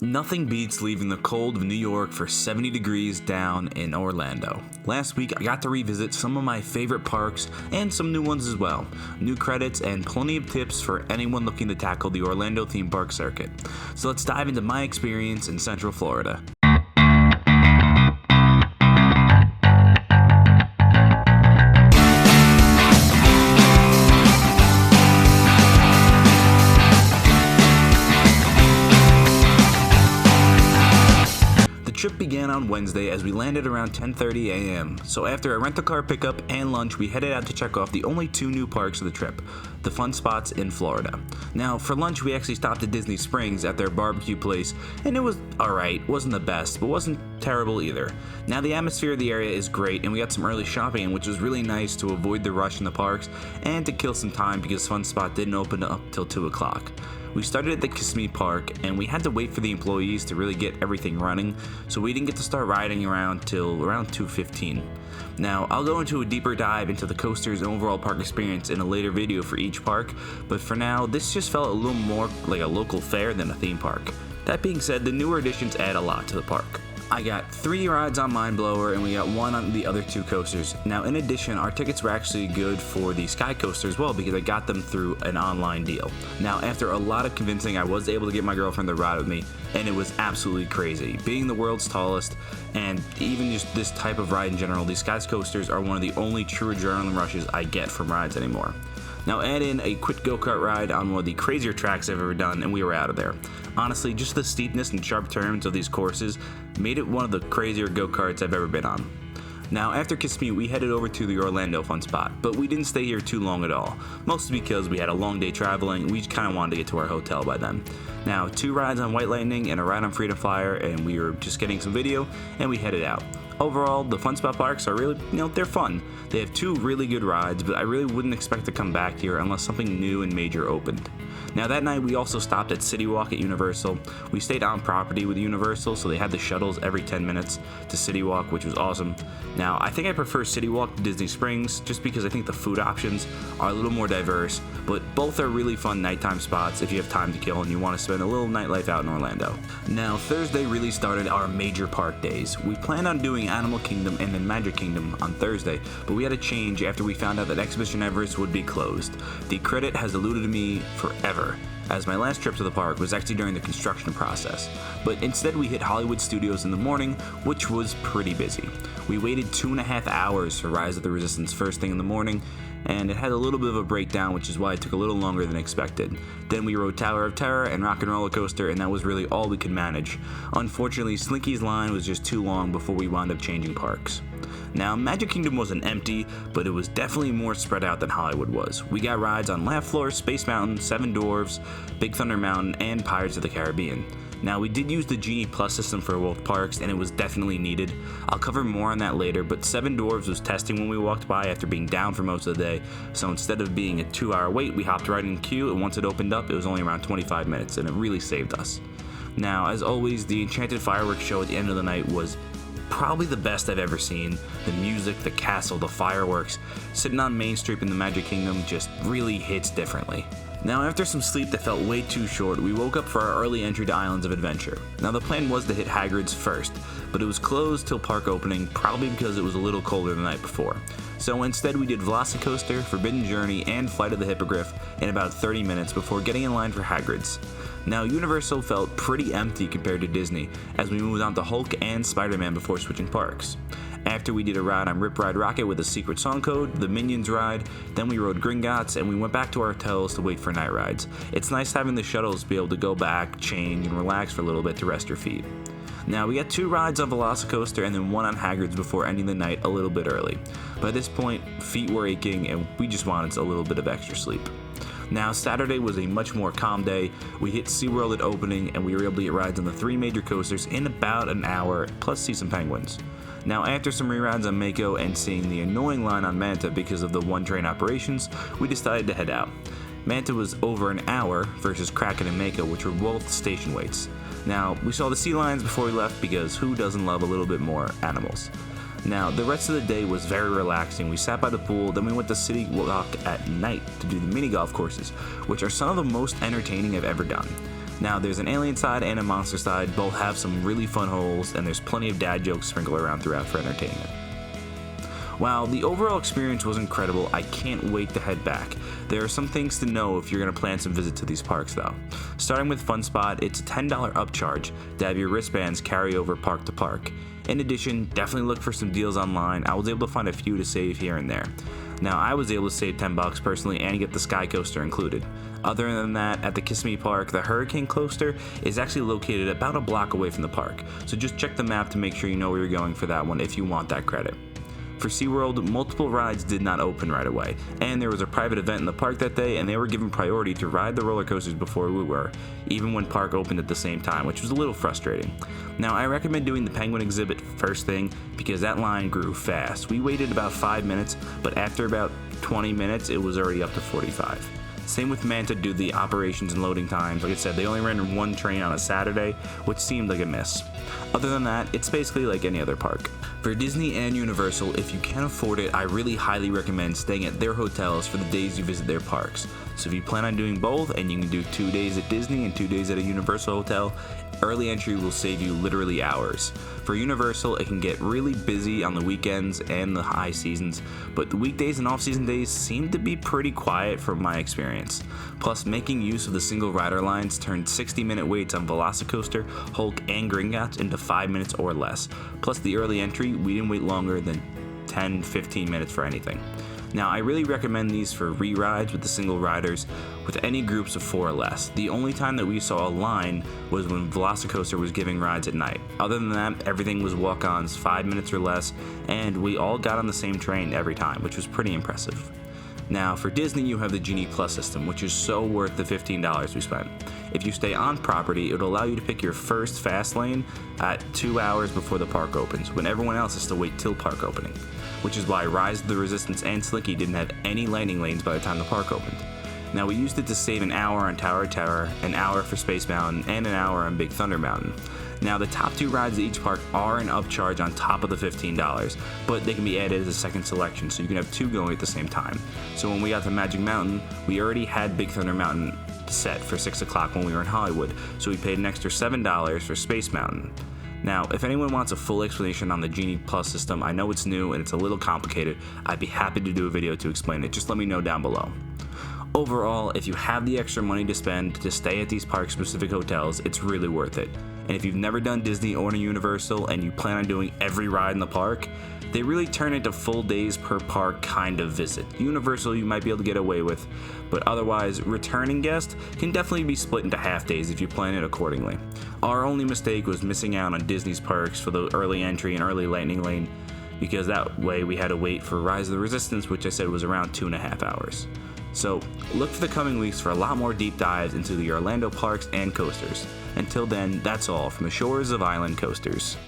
Nothing beats leaving the cold of New York for 70 degrees down in Orlando. Last week, I got to revisit some of my favorite parks and some new ones as well. New credits and plenty of tips for anyone looking to tackle the Orlando theme park circuit. So let's dive into my experience in Central Florida. The trip began on Wednesday as we landed around 10:30 a.m. So after a rental car pickup and lunch, we headed out to check off the only two new parks of the trip, the fun spots in Florida. Now for lunch we actually stopped at Disney Springs at their barbecue place, and it was alright, wasn't the best, but wasn't terrible either. Now the atmosphere of the area is great, and we got some early shopping, which was really nice to avoid the rush in the parks and to kill some time because Fun Spot didn't open up till 2 o'clock. We started at the Kissimmee Park, and we had to wait for the employees to really get everything running, so we didn't get to start riding around till around 2:15. Now, I'll go into a deeper dive into the coasters and overall park experience in a later video for each park, but for now, this just felt a little more like a local fair than a theme park. That being said, the newer additions add a lot to the park. I got 3 rides on Mind Blower and we got 1 on the other 2 coasters. Now in addition, our tickets were actually good for the Sky Coaster as well because I got them through an online deal. Now after a lot of convincing, I was able to get my girlfriend to ride with me, and it was absolutely crazy. Being the world's tallest and even just this type of ride in general, these Sky Coasters are one of the only true adrenaline rushes I get from rides anymore. Now add in a quick go-kart ride on one of the crazier tracks I've ever done, and we were out of there. Honestly, just the steepness and sharp turns of these courses made it one of the crazier go-karts I've ever been on. Now after Kissimmee, we headed over to the Orlando fun spot, but we didn't stay here too long at all, mostly because we had a long day traveling. We just kind of wanted to get to our hotel by then. Now 2 rides on White Lightning and a ride on Freedom Flyer, and we were just getting some video, and we headed out. Overall, the Fun Spot parks are really, they're fun. They have 2 really good rides, but I really wouldn't expect to come back here unless something new and major opened. Now that night we also stopped at Citywalk at Universal. We stayed on property with Universal, so they had the shuttles every 10 minutes to Citywalk, which was awesome. Now I think I prefer Citywalk to Disney Springs just because I think the food options are a little more diverse, but both are really fun nighttime spots if you have time to kill and you want to spend a little nightlife out in Orlando. Now Thursday really started our major park days. We planned on doing Animal Kingdom and then Magic Kingdom on Thursday, but we had a change after we found out that Exhibition Everest would be closed. The credit has eluded me forever, as my last trip to the park was actually during the construction process, but instead we hit Hollywood Studios in the morning, which was pretty busy. We waited 2.5 hours for Rise of the Resistance first thing in the morning, and it had a little bit of a breakdown, which is why it took a little longer than expected. Then we rode Tower of Terror and Rock and Roller Coaster, and that was really all we could manage. Unfortunately, Slinky's line was just too long before we wound up changing parks. Now, Magic Kingdom wasn't empty, but it was definitely more spread out than Hollywood was. We got rides on Laugh Floor, Space Mountain, Seven Dwarfs, Big Thunder Mountain, and Pirates of the Caribbean. Now, we did use the Genie Plus system for both parks, and it was definitely needed. I'll cover more on that later, but Seven Dwarfs was testing when we walked by after being down for most of the day, so instead of being a 2-hour wait, we hopped right in queue, and once it opened up, it was only around 25 minutes, and it really saved us. Now, as always, the Enchanted Fireworks show at the end of the night was probably the best I've ever seen. The music, the castle, the fireworks, sitting on Main Street in the Magic Kingdom just really hits differently. Now after some sleep that felt way too short, we woke up for our early entry to Islands of Adventure. Now the plan was to hit Hagrid's first, but it was closed till park opening, probably because it was a little colder the night before. So instead we did Velocicoaster, Forbidden Journey, and Flight of the Hippogriff in about 30 minutes before getting in line for Hagrid's. Now Universal felt pretty empty compared to Disney, as we moved on to Hulk and Spider-Man before switching parks. After we did a ride on Rip Ride Rocket with a secret song code, the Minions ride, then we rode Gringotts, and we went back to our hotels to wait for night rides. It's nice having the shuttles to be able to go back, change, and relax for a little bit to rest your feet. Now we got 2 rides on Velocicoaster and then 1 on Hagrid's before ending the night a little bit early. By this point, feet were aching and we just wanted a little bit of extra sleep. Now Saturday was a much more calm day. We hit SeaWorld at opening and we were able to get rides on the 3 major coasters in about an hour, plus see some penguins. Now after some reruns on Mako and seeing the annoying line on Manta because of the 1-train operations, we decided to head out. Manta was over an hour versus Kraken and Mako, which were both station waits. Now, we saw the sea lions before we left because who doesn't love a little bit more animals? Now, the rest of the day was very relaxing. We sat by the pool, then we went to Citywalk at night to do the mini golf courses, which are some of the most entertaining I've ever done. Now there's an alien side and a monster side, both have some really fun holes, and there's plenty of dad jokes sprinkled around throughout for entertainment. While the overall experience was incredible, I can't wait to head back. There are some things to know if you're going to plan some visits to these parks though. Starting with Fun Spot, it's a $10 upcharge to have your wristbands carry over park to park. In addition, definitely look for some deals online. I was able to find a few to save here and there. Now, I was able to save $10 personally and get the Sky Coaster included. Other than that, at the Kissimmee Park, the Hurricane Coaster is actually located about a block away from the park, so just check the map to make sure you know where you're going for that one if you want that credit. For SeaWorld, multiple rides did not open right away, and there was a private event in the park that day, and they were given priority to ride the roller coasters before we were, even when park opened at the same time, which was a little frustrating. Now, I recommend doing the Penguin exhibit first thing because that line grew fast. We waited about 5 minutes, but after about 20 minutes, it was already up to 45. Same with Manta due to the operations and loading times. Like I said, they only ran one train on a Saturday, which seemed like a miss. Other than that, it's basically like any other park. For Disney and Universal, if you can afford it, I really highly recommend staying at their hotels for the days you visit their parks. So if you plan on doing both and you can do 2 days at Disney and 2 days at a Universal hotel, early entry will save you literally hours. For Universal, it can get really busy on the weekends and the high seasons, but the weekdays and off-season days seem to be pretty quiet from my experience. Plus, making use of the single rider lines turned 60-minute waits on Velocicoaster, Hulk, and Gringotts into 5 minutes or less. Plus the early entry, we didn't wait longer than 10-15 minutes for anything. Now, I really recommend these for re-rides with the single riders with any groups of 4 or less. The only time that we saw a line was when Velocicoaster was giving rides at night. Other than that, everything was walk-ons, 5 minutes or less, and we all got on the same train every time, which was pretty impressive. Now, for Disney, you have the Genie Plus system, which is so worth the $15 we spent. If you stay on property, it'll allow you to pick your first fast lane at 2 hours before the park opens, when everyone else has to wait till park opening. Which is why Rise of the Resistance and Slinky didn't have any landing lanes by the time the park opened. Now, we used it to save an hour on Tower of Terror, an hour for Space Mountain, and an hour on Big Thunder Mountain. Now, the top 2 rides at each park are an upcharge on top of the $15, but they can be added as a second selection, so you can have 2 going at the same time. So when we got to Magic Mountain, we already had Big Thunder Mountain set for 6 o'clock when we were in Hollywood, so we paid an extra $7 for Space Mountain. Now, if anyone wants a full explanation on the Genie Plus system, I know it's new and it's a little complicated. I'd be happy to do a video to explain it. Just let me know down below. Overall, if you have the extra money to spend to stay at these park-specific hotels, it's really worth it. And if you've never done Disney or Universal and you plan on doing every ride in the park, they really turn into full days per park kind of visit. Universal you might be able to get away with, but otherwise, returning guests can definitely be split into half days if you plan it accordingly. Our only mistake was missing out on Disney's parks for the early entry and early lightning lane, because that way we had to wait for Rise of the Resistance, which I said was around 2.5 hours. So look for the coming weeks for a lot more deep dives into the Orlando parks and coasters. Until then, that's all from the shores of Island Coasters.